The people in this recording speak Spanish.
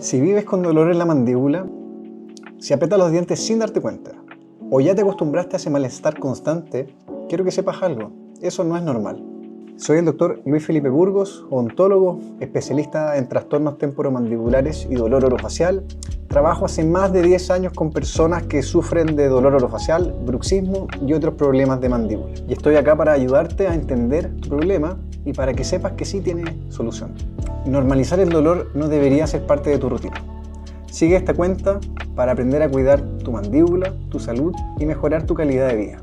Si vives con dolor en la mandíbula, si aprietas los dientes sin darte cuenta, o ya te acostumbraste a ese malestar constante, quiero que sepas algo, eso no es normal. Soy el doctor Luis Felipe Burgos, odontólogo, especialista en trastornos temporomandibulares y dolor orofacial. Trabajo hace más de 10 años con personas que sufren de dolor orofacial, bruxismo y otros problemas de mandíbula. Y estoy acá para ayudarte a entender tu problema y para que sepas que sí tiene solución. Normalizar el dolor no debería ser parte de tu rutina. Sigue esta cuenta para aprender a cuidar tu mandíbula, tu salud y mejorar tu calidad de vida.